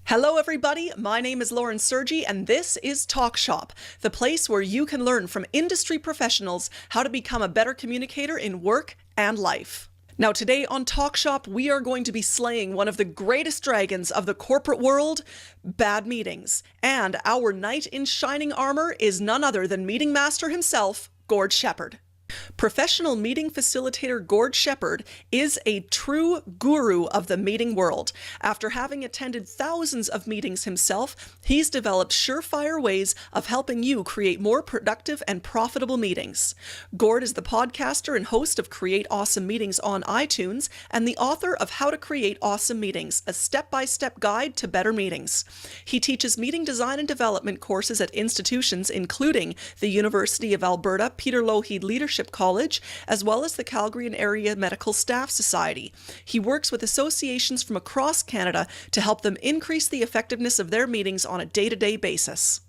Hello, everybody. My name is Lauren Sergi, and this is Talk Shop, the place where you can learn from industry professionals how to become a better communicator in work and life. Now, today on Talk Shop, we are going to be slaying one of the greatest dragons of the corporate world, bad meetings. And our knight in shining armor is none other than meeting master himself, Gord Sheppard. Professional meeting facilitator Gord Sheppard is a true guru of the meeting world. After having attended thousands of meetings himself, he's developed surefire ways of helping you create more productive and profitable meetings. Gord is the podcaster and host of Create Awesome Meetings on iTunes and the author of How to Create Awesome Meetings, a step-by-step guide to better meetings. He teaches meeting design and development courses at institutions including the University of Alberta Peter Lougheed Leadership College, as well as the Calgary and Area Medical Staff Society. He works with associations from across Canada to help them increase the effectiveness of their meetings on a day-to-day basis.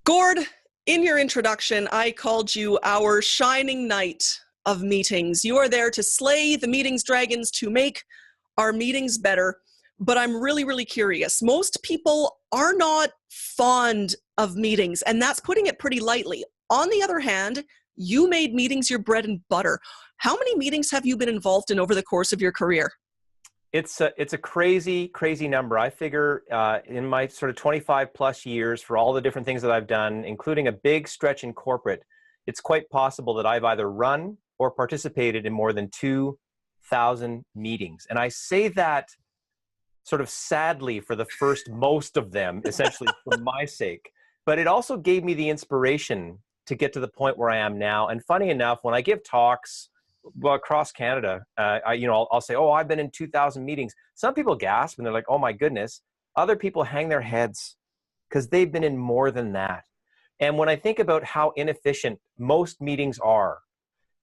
Gord, in your introduction, I called you our shining knight of meetings. You are there to slay the meetings dragons, to make our meetings better. But I'm really curious. Most people are not fond of meetings, and that's putting it pretty lightly. On the other hand, you made meetings your bread and butter. How many meetings have you been involved in over the course of your career? It's a crazy number. I figure in my sort of 25 plus years for all the different things that I've done, including a big stretch in corporate, it's quite possible that I've either run or participated in more than 2,000 meetings. And I say that sort of sadly for the first most of them, essentially for my sake. But it also gave me the inspiration to get to the point where I am now. And funny enough, when I give talks across Canada, I'll say, oh, I've been in 2,000 meetings. Some people gasp and they're like, oh my goodness. Other people hang their heads because they've been in more than that. And when I think about how inefficient most meetings are,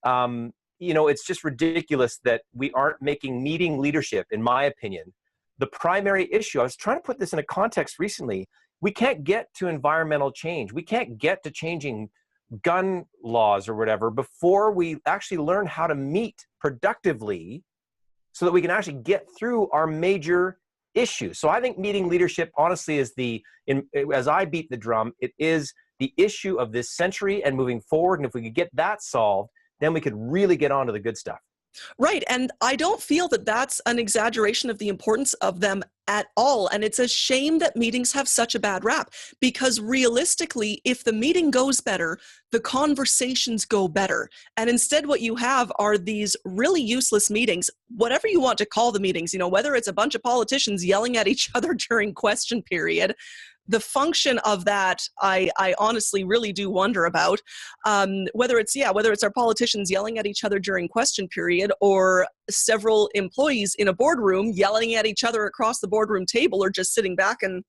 it's just ridiculous that we aren't making meeting leadership, in my opinion, the primary issue. I was trying to put this in a context recently. We can't get to environmental change. We can't get to changing gun laws or whatever before we actually learn how to meet productively so that we can actually get through our major issues. So I think meeting leadership, honestly, is as I beat the drum, it is the issue of this century and moving forward. And if we could get that solved, then we could really get on to the good stuff. Right. And I don't feel that that's an exaggeration of the importance of them at all. And it's a shame that meetings have such a bad rap, because realistically, if the meeting goes better, the conversations go better. And instead, what you have are these really useless meetings, whatever you want to call the meetings, whether it's a bunch of politicians yelling at each other during question period. The function of that, I honestly really do wonder about, whether it's our politicians yelling at each other during question period, or several employees in a boardroom yelling at each other across the boardroom table, or just sitting back and,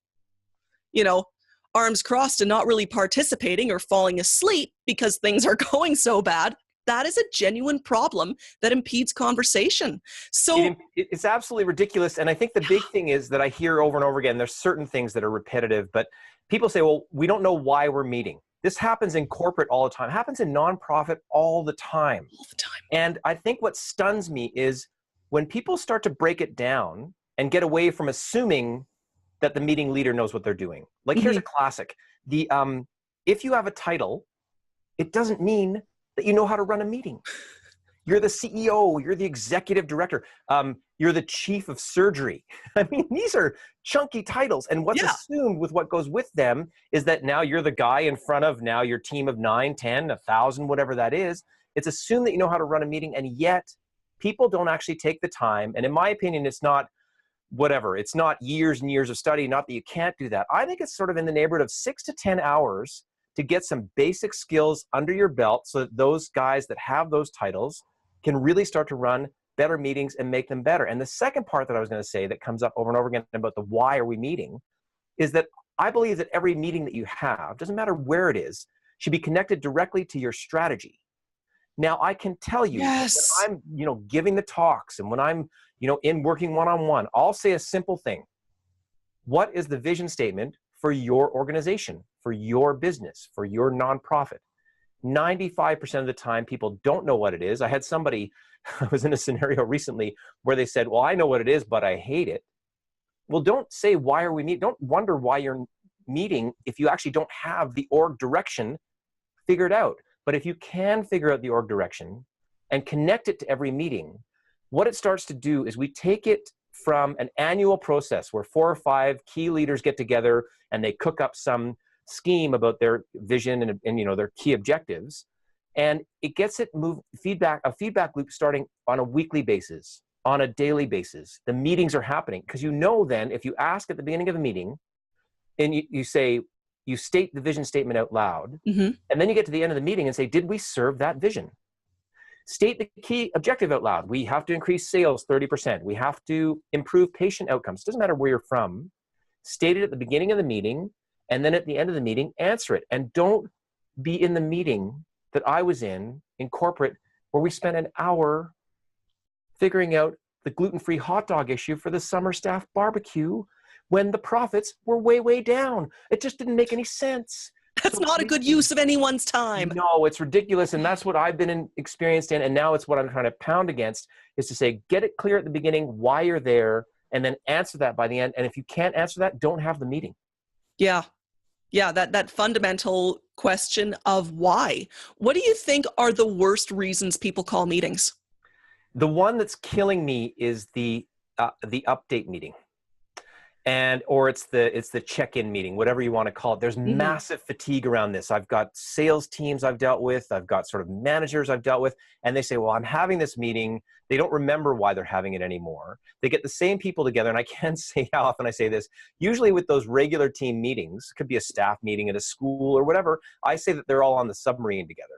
arms crossed and not really participating, or falling asleep because things are going so bad. That is a genuine problem that impedes conversation. So it's absolutely ridiculous. And I think the big thing is that I hear over and over again, there's certain things that are repetitive, but people say, well, we don't know why we're meeting. This happens in corporate all the time, happens in nonprofit all the time. And I think what stuns me is when people start to break it down and get away from assuming that the meeting leader knows what they're doing. Like, here's a classic. If you have a title, it doesn't mean that you know how to run a meeting. You're the CEO, you're the executive director, you're the chief of surgery. I mean, these are chunky titles. And what's assumed with what goes with them is that now you're the guy in front of now your team of 9, 10, 1,000, whatever that is. It's assumed that you know how to run a meeting, and yet people don't actually take the time. And in my opinion, it's not whatever. It's not years and years of study, not that you can't do that. I think it's sort of in the neighborhood of 6 to 10 hours to get some basic skills under your belt so that those guys that have those titles can really start to run better meetings and make them better. And the second part that I was going to say that comes up over and over again about the why are we meeting is that I believe that every meeting that you have, doesn't matter where it is, should be connected directly to your strategy. Now, I can tell you when I'm, giving the talks and when I'm, in working one-on-one, I'll say a simple thing. What is the vision statement for your organization, for your business, for your nonprofit? 95% of the time, people don't know what it is. I had somebody, I was in a scenario recently where they said, well, I know what it is, but I hate it. well, don't say, why are we meeting? Don't wonder why you're meeting if you actually don't have the org direction figured out. But if you can figure out the org direction and connect it to every meeting, what it starts to do is we take it from an annual process where 4 or 5 key leaders get together and they cook up some scheme about their vision and their key objectives, and it gets it moved a feedback loop starting on a weekly basis, on a daily basis. The meetings are happening because then if you ask at the beginning of a meeting and you state the vision statement out loud, Mm-hmm. and then you get to the end of the meeting and say, did we serve that vision? State the key objective out loud. We have to increase sales 30%. We have to improve patient outcomes. It doesn't matter where you're from. State it at the beginning of the meeting, and then at the end of the meeting, answer it. And don't be in the meeting that I was in corporate where we spent an hour figuring out the gluten-free hot dog issue for the summer staff barbecue when the profits were way, way down. It just didn't make any sense. That's not a good use of anyone's time. No, it's ridiculous. And that's what I've been experienced in. And now it's what I'm trying to pound against, is to say, get it clear at the beginning why you're there, and then answer that by the end. And if you can't answer that, don't have the meeting. Yeah. Yeah, that fundamental question of why. What do you think are the worst reasons people call meetings? The one that's killing me is the update meeting. Or it's the check-in meeting, whatever you want to call it. There's massive fatigue around this. I've got sales teams I've dealt with. I've got sort of managers I've dealt with. And they say, well, I'm having this meeting. They don't remember why they're having it anymore. They get the same people together. And I can't say how often I say this. Usually with those regular team meetings, it could be a staff meeting at a school or whatever, I say that they're all on the submarine together.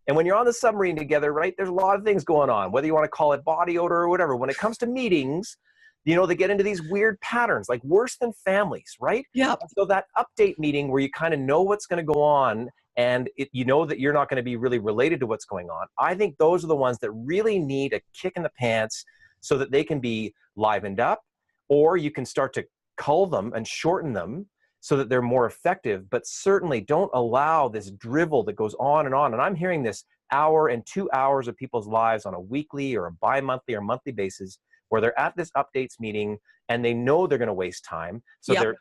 And when you're on the submarine together, right, there's a lot of things going on, whether you want to call it body odor or whatever. When it comes to meetings, they get into these weird patterns, like worse than families, right? Yeah. So that update meeting where you kind of know what's going to go on and you know that you're not going to be really related to what's going on. I think those are the ones that really need a kick in the pants so that they can be livened up, or you can start to cull them and shorten them so that they're more effective. But certainly don't allow this drivel that goes on. And I'm hearing this hour and 2 hours of people's lives on a weekly or a bi-monthly or monthly basis, where they're at this updates meeting and they know they're going to waste time. So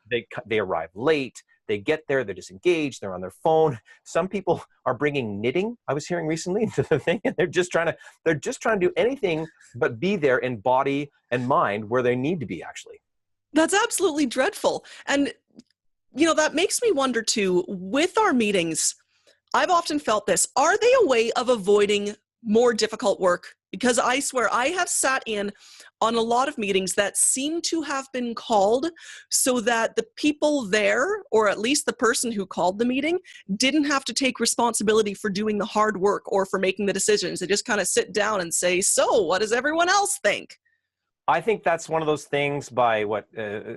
they arrive late, they get there, they're disengaged, they're on their phone. Some people are bringing knitting, I was hearing recently, into the thing, and they're just trying to do anything but be there in body and mind where they need to be, actually. That's absolutely dreadful. And, that makes me wonder too, with our meetings, I've often felt this, are they a way of avoiding more difficult work? Because I swear I have sat in on a lot of meetings that seem to have been called so that the people there, or at least the person who called the meeting, didn't have to take responsibility for doing the hard work or for making the decisions. They just kind of sit down and say, so what does everyone else think? I think that's one of those things by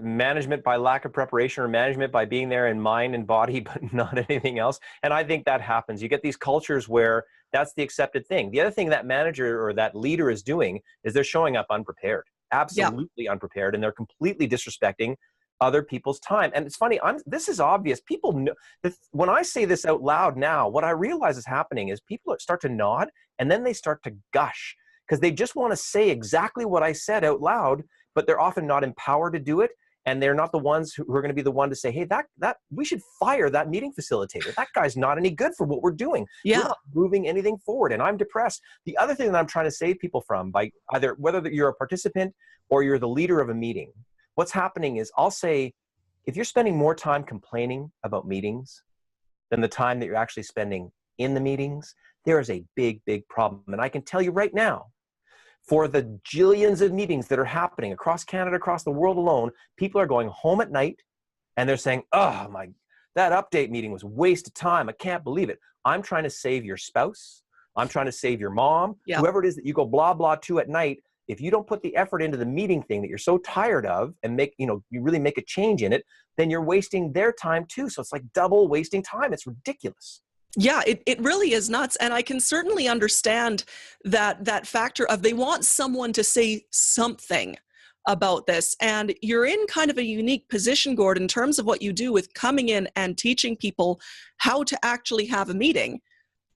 management by lack of preparation, or management by being there in mind and body, but not anything else. And I think that happens. You get these cultures where that's the accepted thing. The other thing that manager or that leader is doing is they're showing up unprepared, absolutely unprepared, and they're completely disrespecting other people's time. And it's funny, this is obvious. People know, when I say this out loud now, what I realize is happening is people start to nod and then they start to gush, because they just want to say exactly what I said out loud, but they're often not empowered to do it. And they're not the ones who are going to be the one to say, hey, that we should fire that meeting facilitator. That guy's not any good for what we're doing. Yeah. We're not moving anything forward, and I'm depressed. The other thing that I'm trying to save people from, by either whether you're a participant or you're the leader of a meeting, what's happening is I'll say, if you're spending more time complaining about meetings than the time that you're actually spending in the meetings, there is a big, big problem. And I can tell you right now, for the jillions of meetings that are happening across Canada, across the world alone, people are going home at night and they're saying, oh my, that update meeting was a waste of time. I can't believe it. I'm trying to save your spouse. I'm trying to save your mom, whoever it is that you go blah, blah to at night. If you don't put the effort into the meeting thing that you're so tired of and you really make a change in it, then you're wasting their time too. So it's like double wasting time. It's ridiculous. Yeah, it really is nuts. And I can certainly understand that factor of they want someone to say something about this. And you're in kind of a unique position, Gord, in terms of what you do with coming in and teaching people how to actually have a meeting,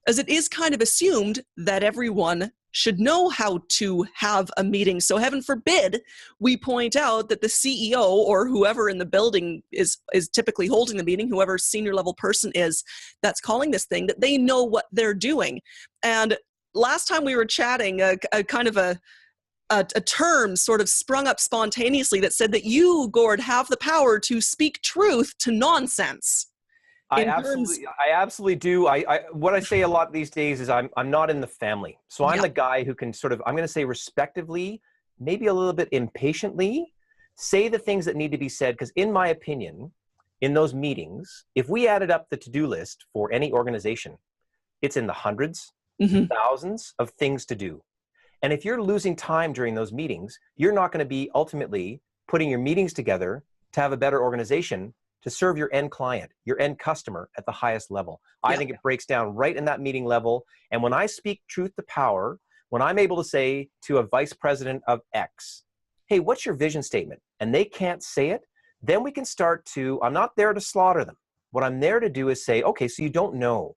as it is kind of assumed that everyone should know how to have a meeting. So heaven forbid we point out that the CEO or whoever in the building is typically holding the meeting, whoever senior level person is that's calling this thing, that they know what they're doing. And last time we were chatting, a kind of a term sort of sprung up spontaneously that said that you, Gord, have the power to speak truth to nonsense. I absolutely do. What I say a lot these days is I'm not in the family. So I'm the guy who can sort of, I'm going to say respectively, maybe a little bit impatiently, say the things that need to be said. Because in my opinion, in those meetings, if we added up the to-do list for any organization, it's in the hundreds, thousands of things to do. And if you're losing time during those meetings, you're not going to be ultimately putting your meetings together to have a better organization to serve your end client, your end customer at the highest level. I think it breaks down right in that meeting level. And when I speak truth to power, when I'm able to say to a vice president of X, hey, what's your vision statement? And they can't say it, then we can start to, I'm not there to slaughter them. What I'm there to do is say, okay, so you don't know.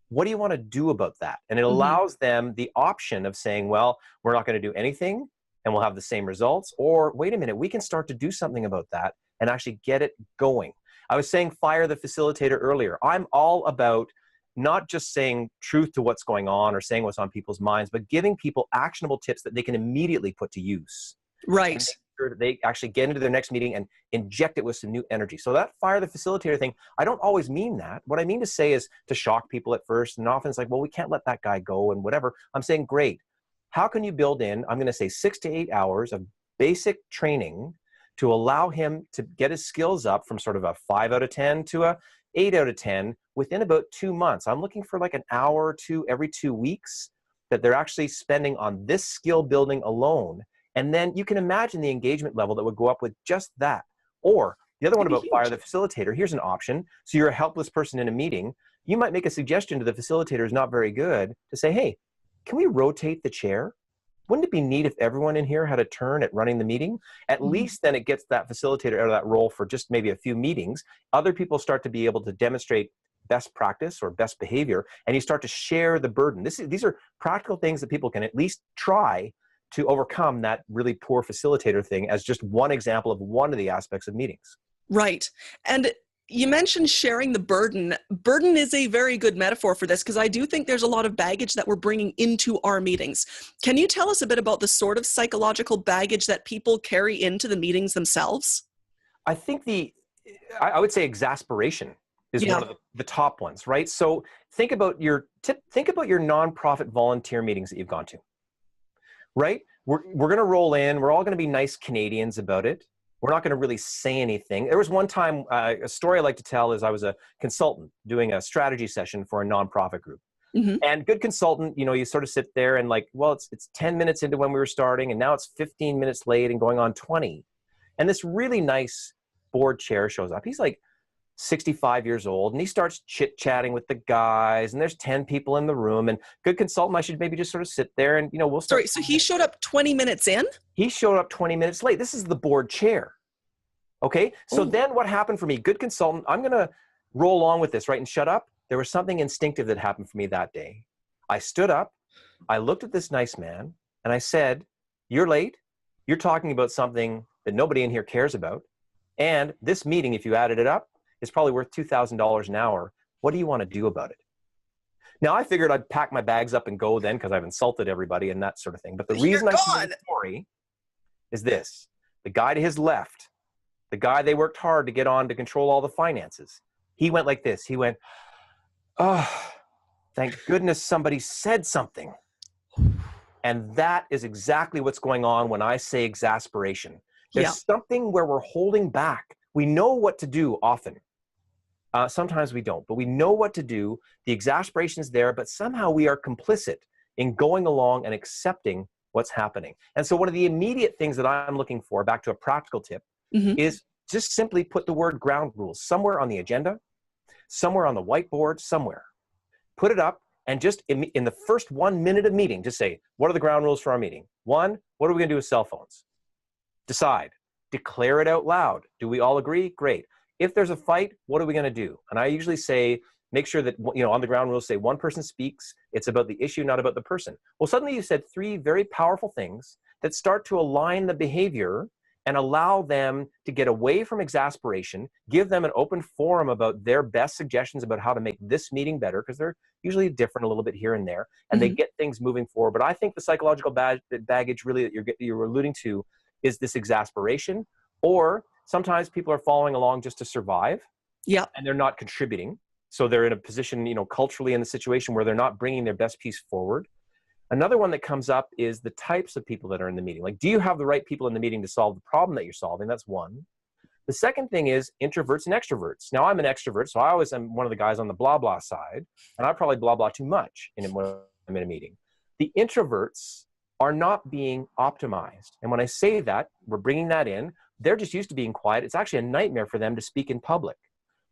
What do you want to do about that? And it allows them the option of saying, well, we're not going to do anything and we'll have the same results. Or wait a minute, we can start to do something about that and actually get it going. I was saying fire the facilitator earlier. I'm all about not just saying truth to what's going on or saying what's on people's minds, but giving people actionable tips that they can immediately put to use. Right. And make sure that they actually get into their next meeting and inject it with some new energy. So that fire the facilitator thing, I don't always mean that. What I mean to say is to shock people at first. And often it's like, well, we can't let that guy go and whatever. I'm saying, great. How can you build in, I'm going to say 6 to 8 hours of basic training to allow him to get his skills up from sort of a 5 out of 10 to a 8 out of 10 within about 2 months. I'm looking for like an hour or two every 2 weeks that they're actually spending on this skill building alone. And then you can imagine the engagement level that would go up with just that. Or the other one about fire the facilitator, here's an option. So you're a helpless person in a meeting. You might make a suggestion to the facilitator who's not very good to say, hey, can we rotate the chair? Wouldn't it be neat if everyone in here had a turn at running the meeting? At least then it gets that facilitator out of that role for just maybe a few meetings. Other people start to be able to demonstrate best practice or best behavior, and you start to share the burden. These are practical things that people can at least try to overcome that really poor facilitator thing as just one example of one of the aspects of meetings. Right. And you mentioned sharing the burden. Burden is a very good metaphor for this because I do think there's a lot of baggage that we're bringing into our meetings. Can you tell us a bit about the sort of psychological baggage that people carry into the meetings themselves? I think I would say exasperation is one of the top ones, right? So think about your nonprofit volunteer meetings that you've gone to, right? We're going to roll in. We're all going to be nice Canadians about it. We're not going to really say anything. There was one time, a story I like to tell is I was a consultant doing a strategy session for a nonprofit group. And good consultant, you sort of sit there and like, well, it's 10 minutes into when we were starting and now it's 15 minutes late and going on 20. And this really nice board chair shows up. He's like 65 years old and he starts chit-chatting with the guys and there's 10 people in the room and good consultant, I should maybe just sort of sit there and, we'll start. Sorry, so he showed up 20 minutes in? He showed up 20 minutes late. This is the board chair. Okay. So then what happened for me, good consultant, I'm going to roll on with this, right? And shut up. There was something instinctive that happened for me that day. I stood up, I looked at this nice man and I said, you're late. You're talking about something that nobody in here cares about. And this meeting, if you added it up, is probably worth $2,000 an hour. What do you want to do about it? Now, I figured I'd pack my bags up and go then because I've insulted everybody and that sort of thing. But the reason I tell the story is this. The guy to his left, the guy they worked hard to get on to control all the finances, he went like this. He went, oh, thank goodness somebody said something. And that is exactly what's going on when I say exasperation. There's something where we're holding back. We know what to do often. Sometimes we don't, but we know what to do. The exasperation is there, but somehow we are complicit in going along and accepting what's happening. And so one of the immediate things that I'm looking for, back to a practical tip, is just simply put the word ground rules somewhere on the agenda, somewhere on the whiteboard, somewhere. Put it up and just in the first 1 minute of meeting, just say, what are the ground rules for our meeting? 1, what are we going to do with cell phones? Decide. Declare it out loud. Do we all agree? Great. If there's a fight, what are we going to do? And I usually say, make sure that, on the ground rules say one person speaks, it's about the issue, not about the person. Well, suddenly you said three very powerful things that start to align the behavior and allow them to get away from exasperation, give them an open forum about their best suggestions about how to make this meeting better, because they're usually different a little bit here and there, and they get things moving forward. But I think the psychological baggage really that you're alluding to is this exasperation, or sometimes people are following along just to survive, and they're not contributing. So they're in a position, culturally in the situation where they're not bringing their best piece forward. Another one that comes up is the types of people that are in the meeting. Like, do you have the right people in the meeting to solve the problem that you're solving? That's one. The second thing is introverts and extroverts. Now, I'm an extrovert, so I always am one of the guys on the blah, blah side, and I probably blah, blah too much when I'm in a meeting. The introverts are not being optimized. And when I say that, we're bringing that in. They're just used to being quiet. It's actually a nightmare for them to speak in public.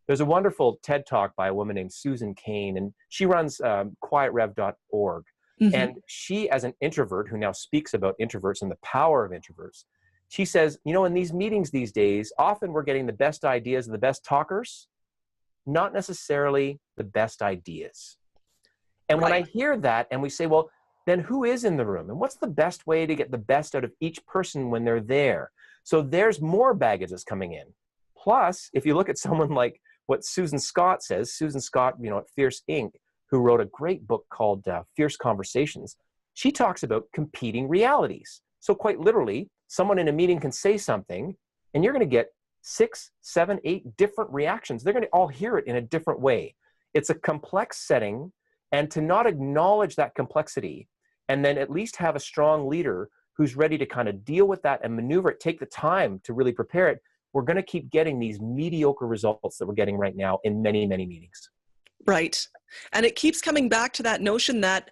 There's a wonderful TED Talk by a woman named Susan Cain, and she runs quietrev.org. And she, as an introvert who now speaks about introverts and the power of introverts, she says, in these meetings these days, often we're getting the best ideas and the best talkers, not necessarily the best ideas. And when I hear that and we say, well, then who is in the room? And what's the best way to get the best out of each person when they're there? So there's more baggage that's coming in. Plus, if you look at someone like what Susan Scott says, Susan Scott, at Fierce Inc., who wrote a great book called Fierce Conversations, she talks about competing realities. So quite literally, someone in a meeting can say something, and you're going to get 6, 7, 8 different reactions. They're going to all hear it in a different way. It's a complex setting, and to not acknowledge that complexity, and then at least have a strong leader who's ready to kind of deal with that and maneuver it, take the time to really prepare it, we're going to keep getting these mediocre results that we're getting right now in many, many meetings. Right. And it keeps coming back to that notion that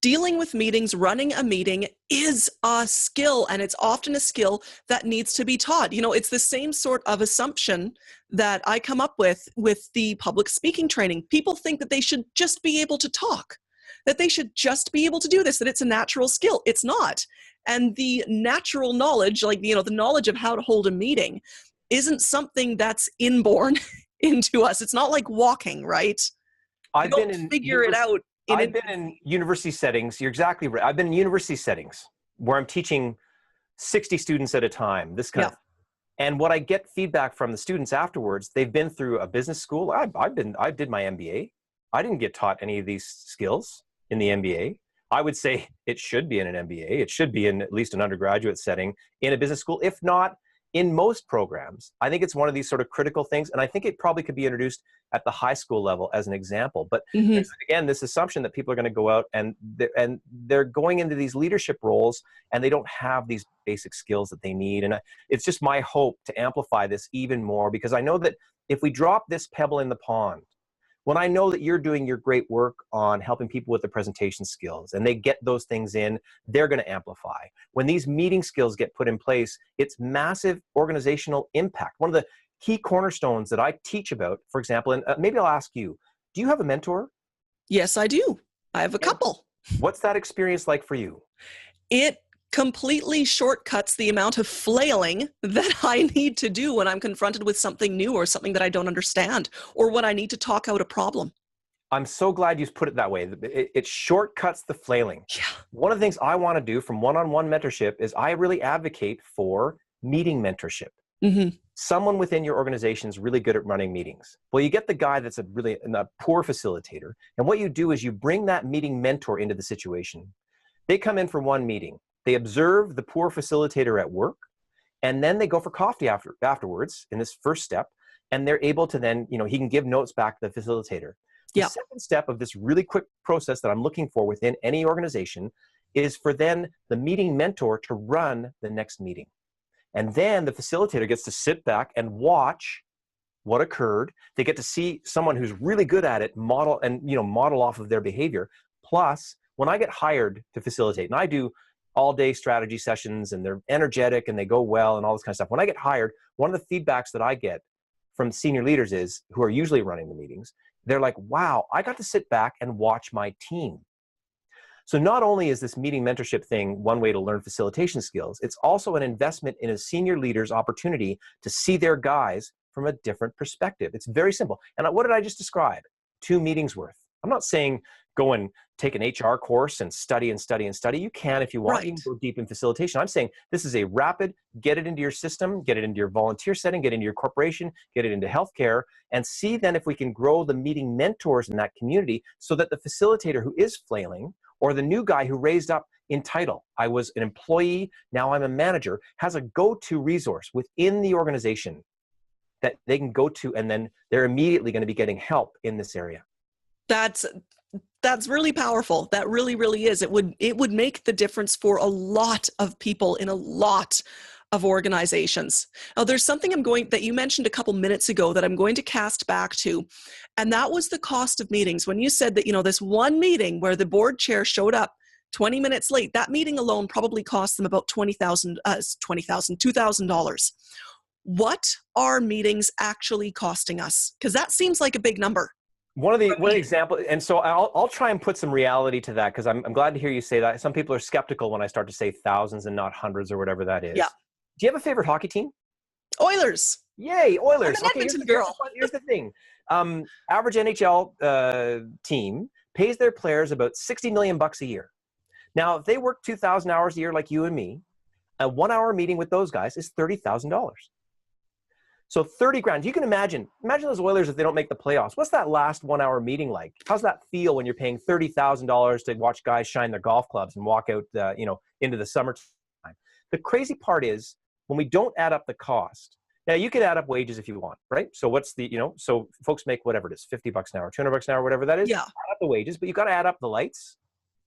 dealing with meetings, running a meeting is a skill, and it's often a skill that needs to be taught. It's the same sort of assumption that I come up with the public speaking training. People think that they should just be able to talk, that they should just be able to do this, that it's a natural skill. It's not. And the natural knowledge, the knowledge of how to hold a meeting isn't something that's inborn into us. It's not like walking, right? I've been in university settings. You're exactly right. I've been in university settings where I'm teaching 60 students at a time, this kind of, and what I get feedback from the students afterwards, they've been through a business school. I did my MBA. I didn't get taught any of these skills in the MBA. I would say it should be in an MBA. It should be in at least an undergraduate setting in a business school, if not in most programs. I think it's one of these sort of critical things, and I think it probably could be introduced at the high school level as an example. But again, this assumption that people are going to go out and they're going into these leadership roles and they don't have these basic skills that they need. And it's just my hope to amplify this even more, because I know that if we drop this pebble in the pond, when I know that you're doing your great work on helping people with the presentation skills and they get those things in, they're going to amplify. When these meeting skills get put in place, it's massive organizational impact. One of the key cornerstones that I teach about, for example, and maybe I'll ask you, do you have a mentor? Yes, I do. I have a couple. What's that experience like for you? It completely shortcuts the amount of flailing that I need to do when I'm confronted with something new or something that I don't understand, or when I need to talk out a problem. I'm so glad you put it that way. It shortcuts the flailing. Yeah. One of the things I want to do from one-on-one mentorship is I really advocate for meeting mentorship. Someone within your organization is really good at running meetings. Well, you get the guy that's a poor facilitator, and what you do is you bring that meeting mentor into the situation. They come in for one meeting. They observe the poor facilitator at work, and then they go for coffee afterwards in this first step, and they're able to then, he can give notes back to the facilitator. The second step of this really quick process that I'm looking for within any organization is for then the meeting mentor to run the next meeting. And then the facilitator gets to sit back and watch what occurred. They get to see someone who's really good at it model off of their behavior. Plus, when I get hired to facilitate, and I do all-day strategy sessions, and they're energetic and they go well and all this kind of stuff. When I get hired, one of the feedbacks that I get from senior leaders who are usually running the meetings, they're like, wow, I got to sit back and watch my team. So not only is this meeting mentorship thing one way to learn facilitation skills, it's also an investment in a senior leader's opportunity to see their guys from a different perspective. It's very simple. And what did I just describe? 2 meetings worth. I'm not saying go and take an HR course and study and study and study. You can if you want. You can go deep in facilitation. I'm saying this is a rapid, get it into your system, get it into your volunteer setting, get it into your corporation, get it into healthcare, and see then if we can grow the meeting mentors in that community so that the facilitator who is flailing, or the new guy who raised up in title, I was an employee, now I'm a manager, has a go-to resource within the organization that they can go to, and then they're immediately going to be getting help in this area. That's really powerful. That really, really is. It would make the difference for a lot of people in a lot of organizations. Now, there's something that you mentioned a couple minutes ago that I'm going to cast back to, and that was the cost of meetings. When you said that, this one meeting where the board chair showed up 20 minutes late, that meeting alone probably cost them about $2,000. What are meetings actually costing us? Because that seems like a big number. One example, and so I'll try and put some reality to that, because I'm glad to hear you say that. Some people are skeptical when I start to say thousands and not hundreds or whatever that is. Yeah. Do you have a favorite hockey team? Oilers. Yay, Oilers. I'm an Edmonton girl. Here's the thing. Average NHL team pays their players about $60 million a year. Now, if they work 2,000 hours a year like you and me, a 1-hour meeting with those guys is $30,000. So 30 grand. You can imagine those Oilers if they don't make the playoffs. What's that last 1-hour meeting like? How's that feel when you're paying $30,000 to watch guys shine their golf clubs and walk out, into the summertime? The crazy part is when we don't add up the cost. Now you could add up wages if you want, right? So what's the, so folks make whatever it is, $50 an hour, $200 an hour, whatever that is. Yeah. Add up the wages, but you got to add up the lights.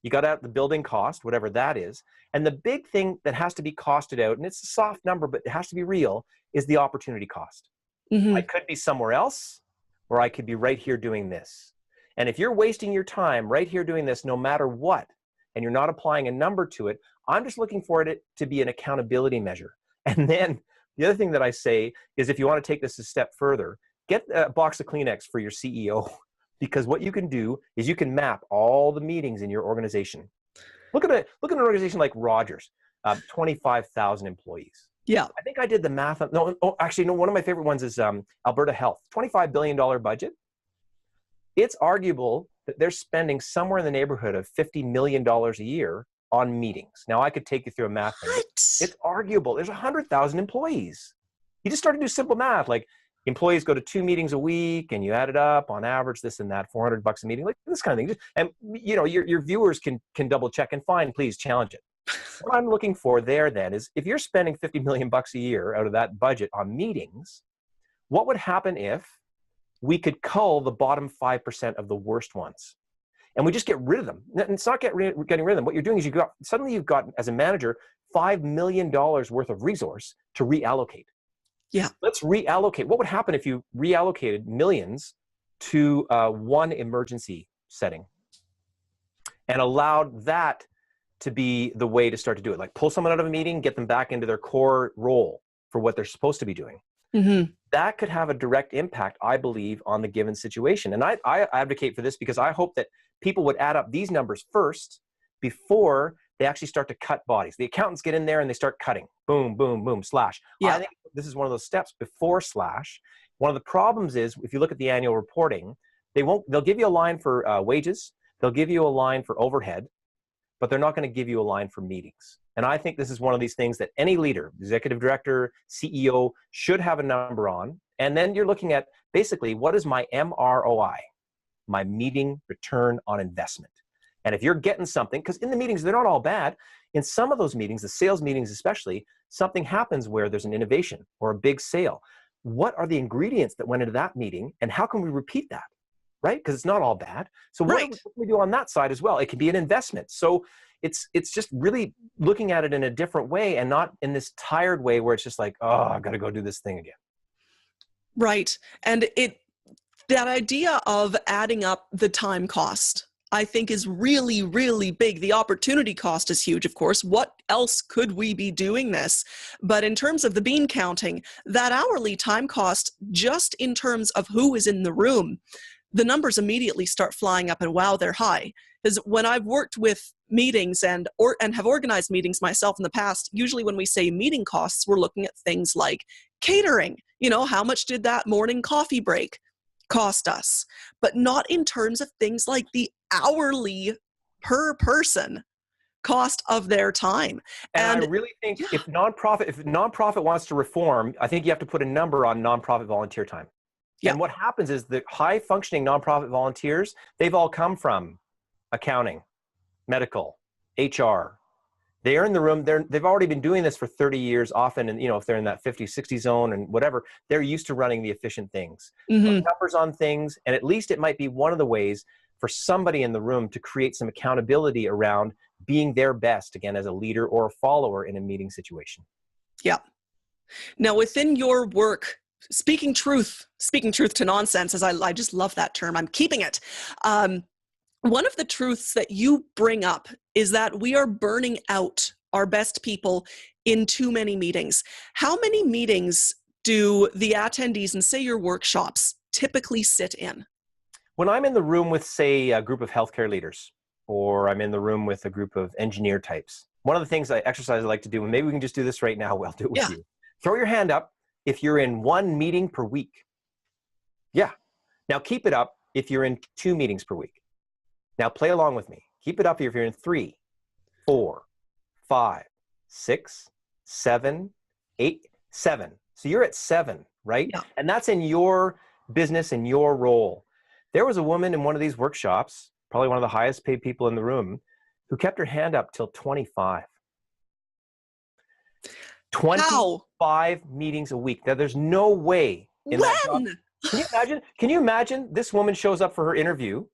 You got to add the building cost, whatever that is. And the big thing that has to be costed out, and it's a soft number, but it has to be real, is the opportunity cost. Mm-hmm. I could be somewhere else, or I could be right here doing this. And if you're wasting your time right here doing this, no matter what, and you're not applying a number to it, I'm just looking for it to be an accountability measure. And then the other thing that I say is, if you want to take this a step further, get a box of Kleenex for your CEO, because what you can do is you can map all the meetings in your organization. Look at an organization like Rogers, 25,000 employees. Yeah. I think I did the math. One of my favorite ones is Alberta Health, $25 billion budget. It's arguable that they're spending somewhere in the neighborhood of $50 million a year on meetings. Now, I could take you through a math thing. It's arguable. There's 100,000 employees. You just start to do simple math, like employees go to 2 meetings a week, and you add it up on average, this and that, $400 a meeting, like this kind of thing. And your viewers can double check and fine, please challenge it. What I'm looking for there then is, if you're spending $50 million a year out of that budget on meetings, what would happen if we could cull the bottom 5% of the worst ones? And we just get rid of them. And it's not getting rid of them. What you're doing is you've got, as a manager, $5 million worth of resource to reallocate. Yeah. Let's reallocate. What would happen if you reallocated millions to one emergency setting and allowed that to be the way to start to do it? Like, pull someone out of a meeting, get them back into their core role for what they're supposed to be doing. Mm-hmm. That could have a direct impact, I believe, on the given situation. And I advocate for this because I hope that people would add up these numbers first before they actually start to cut bodies. The accountants get in there and they start cutting. Boom, boom, boom, slash. Yeah. I think this is one of those steps before slash. One of the problems is, if you look at the annual reporting, they'll give you a line for wages. They'll give you a line for overhead, but they're not going to give you a line for meetings. And I think this is one of these things that any leader, executive director, CEO, should have a number on. And then you're looking at, basically, what is my MROI, my meeting return on investment? And if you're getting something, because in the meetings, they're not all bad. In some of those meetings, the sales meetings especially, something happens where there's an innovation or a big sale. What are the ingredients that went into that meeting, and how can we repeat that? Right? Because it's not all bad. So what can we do on that side as well? It can be an investment. So it's just really looking at it in a different way, and not in this tired way where it's just like, oh, I got to go do this thing again. Right. And that idea of adding up the time cost, I think, is really, really big. The opportunity cost is huge, of course. What else could we be doing this? But in terms of the bean counting, that hourly time cost, just in terms of who is in the room, the numbers immediately start flying up, and wow, they're high. Because when I've worked with meetings and have organized meetings myself in the past, usually when we say meeting costs, we're looking at things like catering. How much did that morning coffee break cost us, but not in terms of things like the hourly per person cost of their time. And I really think yeah, if nonprofit wants to reform, I think you have to put a number on nonprofit volunteer time. yeah, And what happens is the high functioning nonprofit volunteers, they've all come from accounting, medical, HR. They are in the room. They've already been doing this for 30 years often. And, if they're in that 50, 60 zone and whatever, they're used to running the efficient things. Put numbers on things. And at least it might be one of the ways for somebody in the room to create some accountability around being their best, again, as a leader or a follower in a meeting situation. yeah. Now, within your work, speaking truth to nonsense, as I just love that term, I'm keeping it. One of the truths that you bring up is that we are burning out our best people in too many meetings. How many meetings do the attendees in, say, your workshops typically sit in? When I'm in the room with, say, a group of healthcare leaders, or I'm in the room with a group of engineer types, one of the things I like to do, and maybe we can just do this right now, I'll do it with you. Throw your hand up if you're in 1 meeting per week. Yeah. Now keep it up if you're in 2 meetings per week. Now play along with me. Keep it up if you're in 3, 4, 5, 6, 7, 8, 7. So you're at 7, right? Yeah. And that's in your business and your role. There was a woman in one of these workshops, probably one of the highest paid people in the room, who kept her hand up till 25. 25 meetings a week. Now there's no way in that job. Can you imagine this woman shows up for her interview?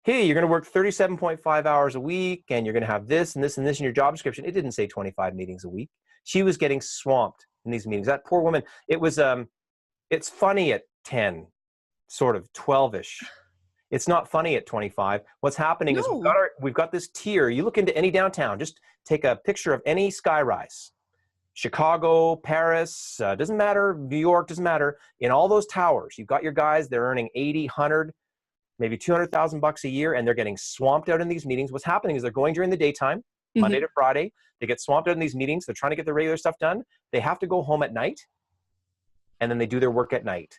Hey, you're going to work 37.5 hours a week and you're going to have this and this and this in your job description. It didn't say 25 meetings a week. She was getting swamped in these meetings. That poor woman, it's funny at 10, sort of 12-ish. It's not funny at 25. What's happening is we've got this tier. You look into any downtown, just take a picture of any skyrise. Chicago, Paris, doesn't matter, New York, doesn't matter. In all those towers, you've got your guys, they're earning 80, 100, maybe $200,000 a year, and they're getting swamped out in these meetings. What's happening is they're going during the daytime, Monday to Friday. They get swamped out in these meetings. They're trying to get their regular stuff done. They have to go home at night, and then they do their work at night.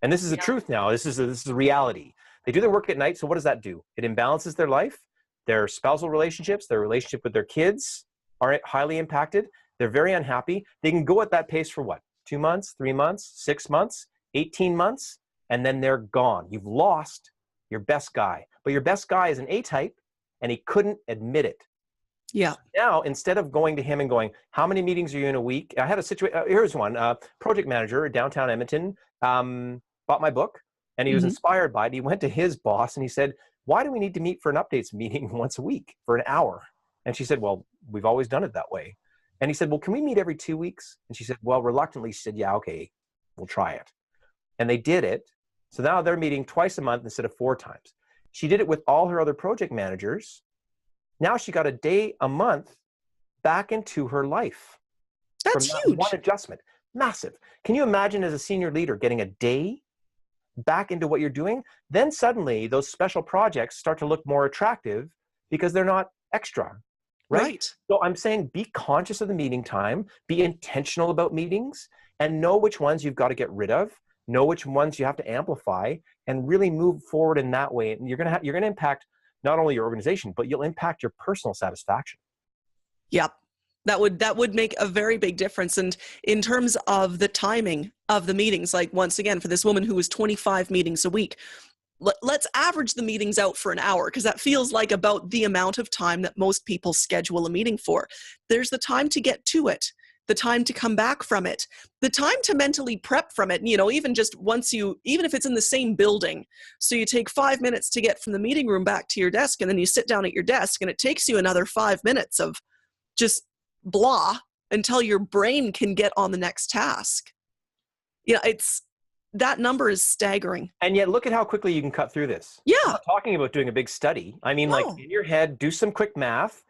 And this is the truth now. This is a reality. They do their work at night, so what does that do? It imbalances their life. Their spousal relationships, their relationship with their kids are highly impacted. They're very unhappy. They can go at that pace for what? 2 months, 3 months, 6 months, 18 months, and then they're gone. You've lost your best guy. But your best guy is an A-type, and he couldn't admit it. Yeah. So now, instead of going to him and going, how many meetings are you in a week? I had a situation, here's one. Project manager at downtown Edmonton bought my book, and he was inspired by it. He went to his boss, and he said, why do we need to meet for an updates meeting once a week for an hour? And she said, well, we've always done it that way. And he said, well, can we meet every 2 weeks? And she said, well, reluctantly, she said, yeah, okay, we'll try it. And they did it. So now they're meeting twice a month instead of 4 times. She did it with all her other project managers. Now she got a day a month back into her life. That's from huge. One adjustment. Massive. Can you imagine as a senior leader getting a day back into what you're doing? Then suddenly those special projects start to look more attractive because they're not extra. Right? So I'm saying be conscious of the meeting time, be intentional about meetings, and know which ones you've got to get rid of, know which ones you have to amplify, and really move forward in that way. And you're going to impact not only your organization, but you'll impact your personal satisfaction. Yep. That would make a very big difference. And in terms of the timing of the meetings, like once again, for this woman who was 25 meetings a week, let's average the meetings out for an hour, because that feels like about the amount of time that most people schedule a meeting for. There's the time to get to it, the time to come back from it, the time to mentally prep from it. Even just even if it's in the same building. So you take 5 minutes to get from the meeting room back to your desk, and then you sit down at your desk, and it takes you another 5 minutes of just blah until your brain can get on the next task. That number is staggering. And yet look at how quickly you can cut through this. Yeah. I'm not talking about doing a big study. I mean, like in your head, do some quick math,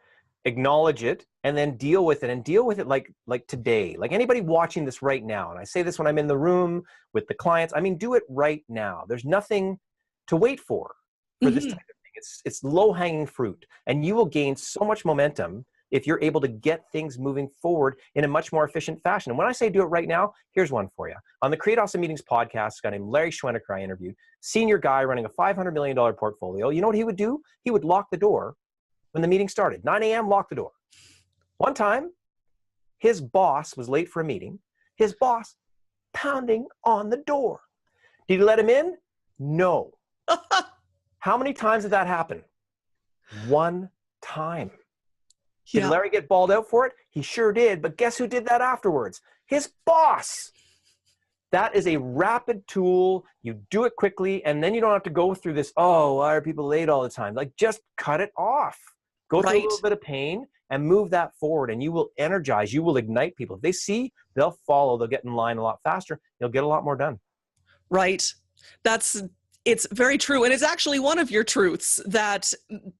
acknowledge it, and then deal with it. And deal with it like today. Like anybody watching this right now, and I say this when I'm in the room with the clients, I mean, do it right now. There's nothing to wait for this type of thing. It's low-hanging fruit. And you will gain so much momentum if you're able to get things moving forward in a much more efficient fashion. And when I say do it right now, here's one for you. On the Create Awesome Meetings podcast, a guy named Larry Schwenneker I interviewed, senior guy running a $500 million portfolio. You know what he would do? He would lock the door when the meeting started. 9 a.m., lock the door. One time, his boss was late for a meeting. His boss pounding on the door. Did he let him in? No. How many times did that happen? One time. Did Larry get balled out for it? He sure did. But guess who did that afterwards? His boss. That is a rapid tool. You do it quickly, and then you don't have to go through this, oh, why are people late all the time? Like, just cut it off. Go through a little bit of pain and move that forward, and you will energize, you will ignite people. If they see, they'll follow, they'll get in line a lot faster. You'll get a lot more done. Right. It's very true. And it's actually one of your truths that,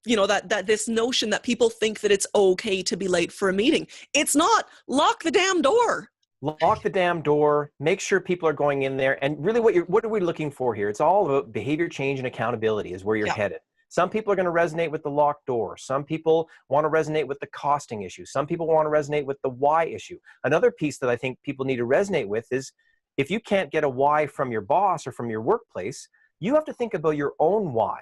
you know, that this notion that people think that it's okay to be late for a meeting. It's not. Lock the damn door. Lock the damn door. Make sure people are going in there. And really what are we looking for here? It's all about behavior change and accountability is where you're headed. Some people are going to resonate with the locked door. Some people want to resonate with the costing issue. Some people want to resonate with the why issue. Another piece that I think people need to resonate with is if you can't get a why from your boss or from your workplace, you have to think about your own why.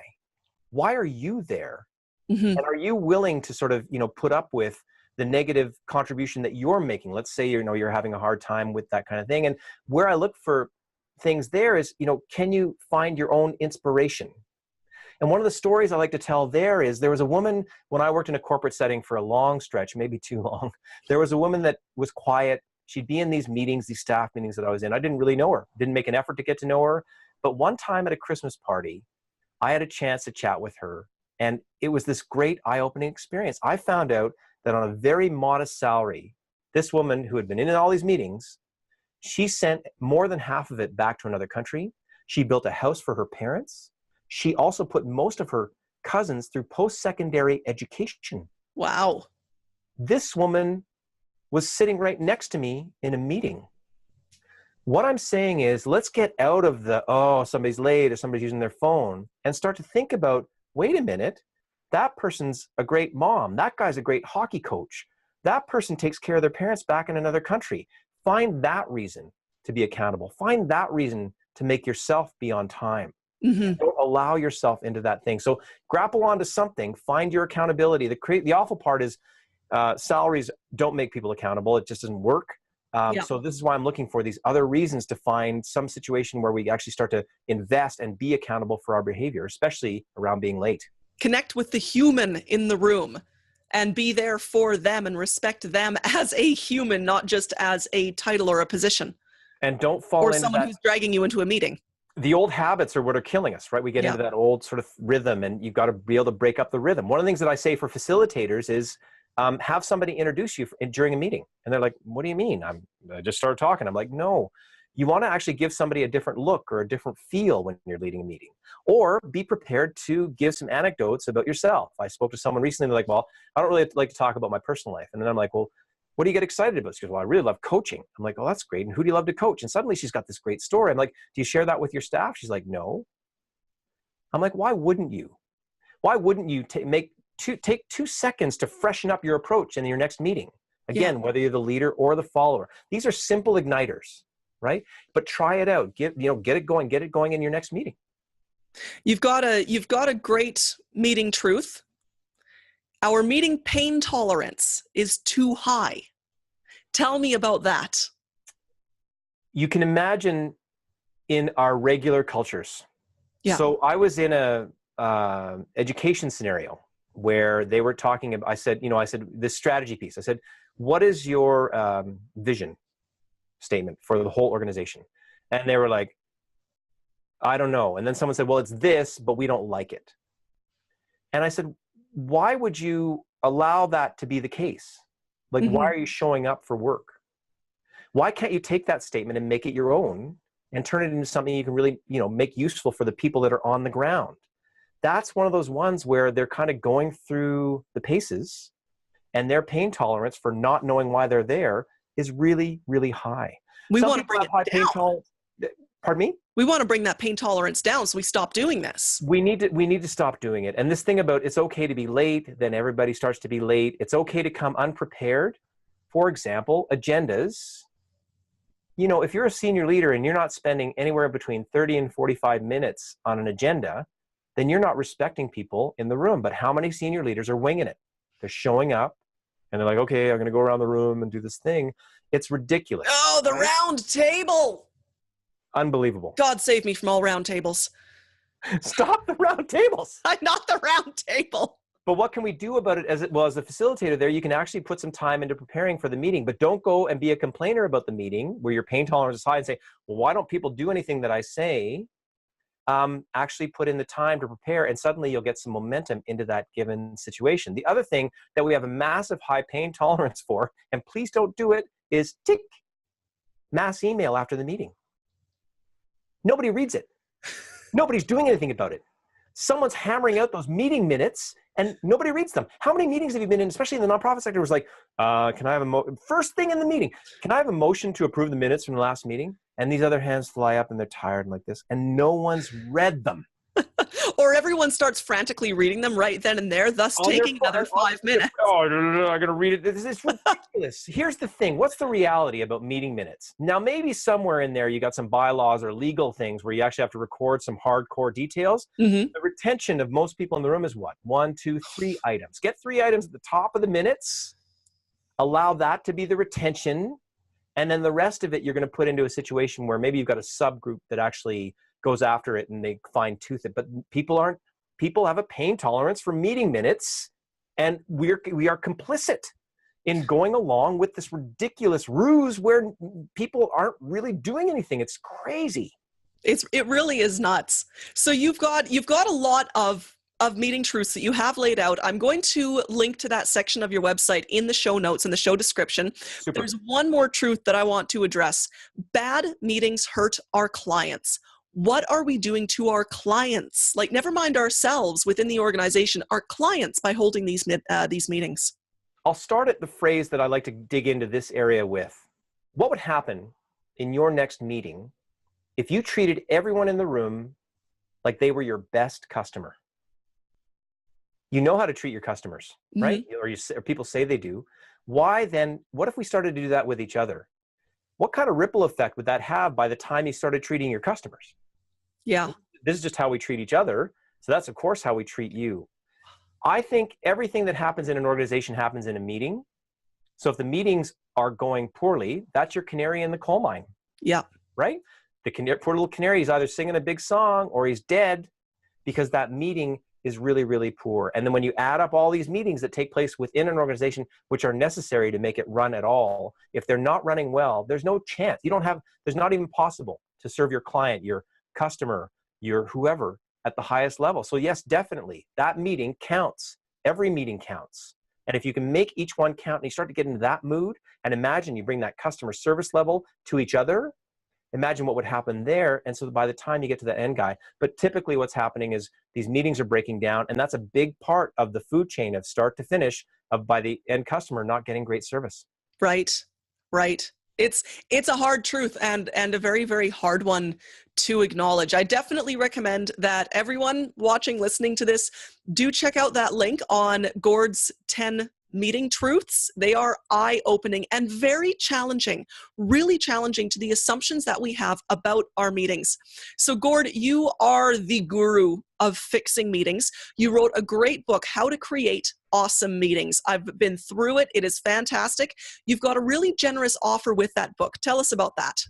Why are you there? And are you willing to sort of, put up with the negative contribution that you're making? Let's say, you're having a hard time with that kind of thing. And where I look for things there is, can you find your own inspiration? And one of the stories I like to tell there was a woman, when I worked in a corporate setting for a long stretch, maybe too long, there was a woman that was quiet. She'd be in these meetings, these staff meetings that I was in. I didn't really know her, didn't make an effort to get to know her. But one time at a Christmas party, I had a chance to chat with her. And it was this great eye-opening experience. I found out that on a very modest salary, this woman who had been in all these meetings, she sent more than half of it back to another country. She built a house for her parents. She also put most of her cousins through post-secondary education. Wow. This woman was sitting right next to me in a meeting. What I'm saying is, let's get out of the, oh, somebody's late or somebody's using their phone, and start to think about, wait a minute, that person's a great mom. That guy's a great hockey coach. That person takes care of their parents back in another country. Find that reason to be accountable. Find that reason to make yourself be on time. Don't allow yourself into that thing. So grapple onto something, find your accountability. The awful part is salaries don't make people accountable. It just doesn't work. So this is why I'm looking for these other reasons to find some situation where we actually start to invest and be accountable for our behavior, especially around being late. Connect with the human in the room and be there for them and respect them as a human, not just as a title or a position. And don't fall into someone who's dragging you into a meeting. The old habits are what are killing us, right? We get into that old sort of rhythm, and you've got to be able to break up the rhythm. One of the things that I say for facilitators is have somebody introduce you during a meeting. And they're like, what do you mean? I just started talking. I'm like, no, you want to actually give somebody a different look or a different feel when you're leading a meeting, or be prepared to give some anecdotes about yourself. I spoke to someone recently, they're like, well, I don't really like to talk about my personal life. And then I'm like, well, what do you get excited about? She goes, well, I really love coaching. I'm like, oh, that's great. And who do you love to coach? And suddenly she's got this great story. I'm like, do you share that with your staff? She's like, no. I'm like, why wouldn't you? Why wouldn't you take 2 seconds to freshen up your approach in your next meeting? Again, whether you're the leader or the follower. These are simple igniters, right? But try it out. Get it going in your next meeting. You've got a great meeting truth. Our meeting pain tolerance is too high. Tell me about that. You can imagine in our regular cultures. Yeah. So I was in a education scenario where they were talking about, I said this strategy piece. I said, what is your vision statement for the whole organization? And they were like, I don't know. And then someone said, well, it's this, but we don't like it. And I said, why would you allow that to be the case? Like, why are you showing up for work? Why can't you take that statement and make it your own and turn it into something you can really, make useful for the people that are on the ground? That's one of those ones where they're kind of going through the paces, and their pain tolerance for not knowing why they're there is really, really high. We want to bring it down. Pardon me? We want to bring that pain tolerance down so we stop doing this. We need to stop doing it. And this thing about it's okay to be late, then everybody starts to be late. It's okay to come unprepared. For example, agendas. You know, if you're a senior leader and you're not spending anywhere between 30 and 45 minutes on an agenda, then you're not respecting people in the room. But how many senior leaders are winging it? They're showing up and they're like, okay, I'm going to go around the room and do this thing. It's ridiculous. Oh, the round table. Unbelievable. God save me from all round tables. Stop the round tables. I'm not the round table. But what can we do about it? As a facilitator there, you can actually put some time into preparing for the meeting, but don't go and be a complainer about the meeting where your pain tolerance is high and say, well, why don't people do anything that I say? Actually put in the time to prepare, and suddenly you'll get some momentum into that given situation. The other thing that we have a massive high pain tolerance for, and please don't do it, is tick, mass email after the meeting. Nobody reads it. Nobody's doing anything about it. Someone's hammering out those meeting minutes and nobody reads them. How many meetings have you been in, especially in the nonprofit sector, was like, can I have first thing in the meeting, can I have a motion to approve the minutes from the last meeting? And these other hands fly up and they're tired and like this, and no one's read them. Or everyone starts frantically reading them right then and there, thus taking another 5 minutes. Oh, no, I'm going to read it. This is ridiculous. Here's the thing. What's the reality about meeting minutes? Now, maybe somewhere in there you got some bylaws or legal things where you actually have to record some hardcore details. Mm-hmm. The retention of most people in the room is what? 1, 2, 3 items. Get 3 items at the top of the minutes. Allow that to be the retention. And then the rest of it, you're going to put into a situation where maybe you've got a subgroup that actually goes after it and they fine tooth it. But people have a pain tolerance for meeting minutes, and we are complicit in going along with this ridiculous ruse where people aren't really doing anything. It's crazy. It really is nuts. So you've got a lot of meeting truths that you have laid out. I'm going to link to that section of your website in the show notes, in the show description. Super. There's one more truth that I want to address. Bad meetings hurt our clients. What are we doing to our clients? Like, never mind ourselves within the organization, our clients, by holding these meetings. I'll start at the phrase that I like to dig into this area with. What would happen in your next meeting if you treated everyone in the room like they were your best customer? You know how to treat your customers, right? Mm-hmm. Or people say they do. Why then, what if we started to do that with each other? What kind of ripple effect would that have by the time you started treating your customers? Yeah. This is just how we treat each other. So that's, of course, how we treat you. I think everything that happens in an organization happens in a meeting. So if the meetings are going poorly, that's your canary in the coal mine. Yeah. Right? The poor little canary is either singing a big song or he's dead because that meeting is really, really poor. And then when you add up all these meetings that take place within an organization, which are necessary to make it run at all, if they're not running well, there's no chance. There's not even possible to serve your client, your customer, your whoever at the highest level. So yes, definitely, that meeting counts. Every meeting counts. And if you can make each one count and you start to get into that mood, and imagine you bring that customer service level to each other, imagine what would happen there. And so by the time you get to the end guy, but typically what's happening is these meetings are breaking down, and that's a big part of the food chain of start to finish of by the end customer not getting great service. Right. It's a hard truth and a very, very hard one to acknowledge. I definitely recommend that everyone watching, listening to this, do check out that link on Gord's 10 meeting truths. They are eye-opening and very challenging, really challenging to the assumptions that we have about our meetings. So Gord, you are the guru of fixing meetings. You wrote a great book, How to Create Awesome Meetings. I've been through it. It is fantastic. You've got a really generous offer with that book. Tell us about that.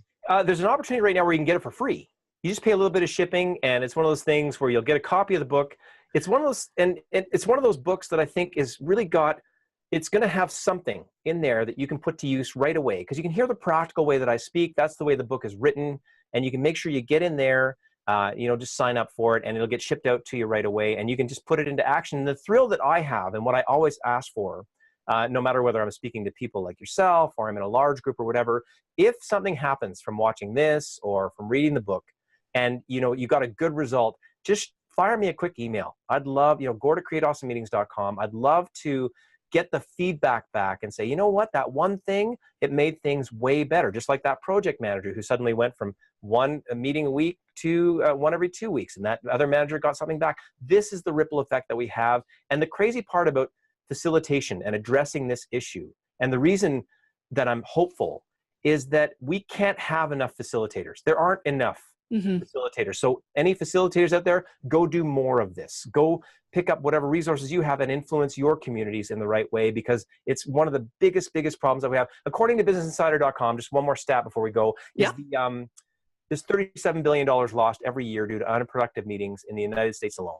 There's an opportunity right now where you can get it for free. You just pay a little bit of shipping, and it's one of those things where you'll get a copy of the book. It's one of those, and it's one of those books that I think is really it's going to have something in there that you can put to use right away, because you can hear the practical way that I speak. That's the way the book is written, and you can make sure you get in there, just sign up for it, and it'll get shipped out to you right away, and you can just put it into action. And the thrill that I have, and what I always ask for, no matter whether I'm speaking to people like yourself or I'm in a large group or whatever, if something happens from watching this or from reading the book, and you got a good result, just fire me a quick email. I'd love, Gord@createawesomemeetings.com. I'd love to get the feedback back and say, you know what, that one thing, it made things way better. Just like that project manager who suddenly went from a meeting a week to one every 2 weeks, and that other manager got something back. This is the ripple effect that we have. And the crazy part about facilitation and addressing this issue, and the reason that I'm hopeful, is that we can't have enough facilitators. There aren't enough facilitators. So any facilitators out there, go do more of this. Go pick up whatever resources you have and influence your communities in the right way, because it's one of the biggest problems that we have. According to businessinsider.com, just one more stat before we go, is there's $37 billion lost every year due to unproductive meetings in the United States alone.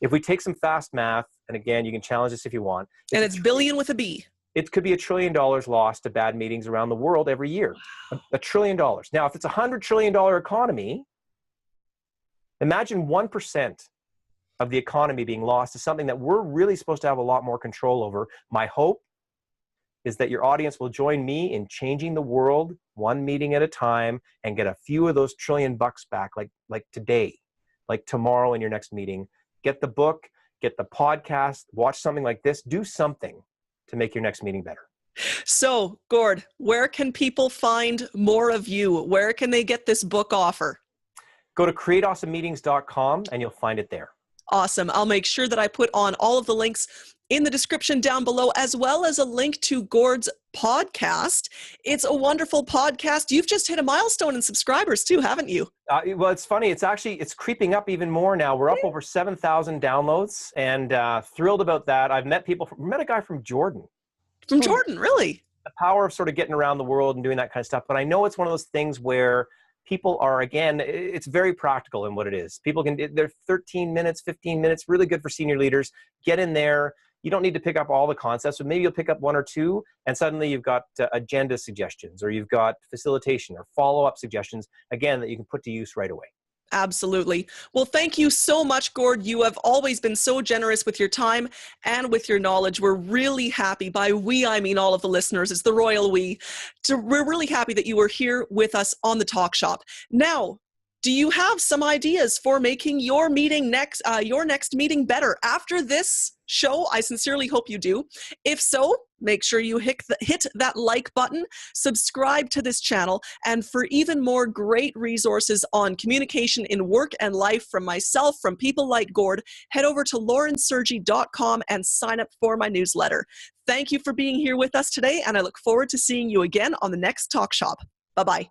If we take some fast math, and again, you can challenge this if you want. And it's billion with a B. It could be $1 trillion lost to bad meetings around the world every year. $1 trillion. Now, if it's a $100 trillion economy, imagine 1% of the economy being lost to something that we're really supposed to have a lot more control over. My hope is that your audience will join me in changing the world one meeting at a time and get a few of those $1 trillion back, like today, like tomorrow in your next meeting. Get the book, get the podcast, watch something like this, do something to make your next meeting better. So, Gord, where can people find more of you? Where can they get this book offer? Go to createawesomemeetings.com and you'll find it there. Awesome. I'll make sure that I put on all of the links in the description down below, as well as a link to Gord's podcast. It's a wonderful podcast. You've just hit a milestone in subscribers too, haven't you? Well, it's funny. It's creeping up even more now. We're up over 7,000 downloads, and thrilled about that. I've met a guy from Jordan. From Jordan, really? The power of sort of getting around the world and doing that kind of stuff. But I know it's one of those things where people are, again, it's very practical in what it is. People they're 13 minutes, 15 minutes, really good for senior leaders. Get in there. You don't need to pick up all the concepts, but maybe you'll pick up one or two, and suddenly you've got agenda suggestions, or you've got facilitation or follow-up suggestions, again, that you can put to use right away. Absolutely. Well, thank you so much, Gord. You have always been so generous with your time and with your knowledge. We're really happy. By we, I mean all of the listeners. It's the royal we. We're really happy that you were here with us on the Talk Shop. Now, do you have some ideas for making your next meeting better after this show? I sincerely hope you do. If so, make sure you hit that like button, subscribe to this channel, and for even more great resources on communication in work and life from myself, from people like Gord, head over to laurensergi.com and sign up for my newsletter. Thank you for being here with us today, and I look forward to seeing you again on the next Talk Shop. Bye-bye.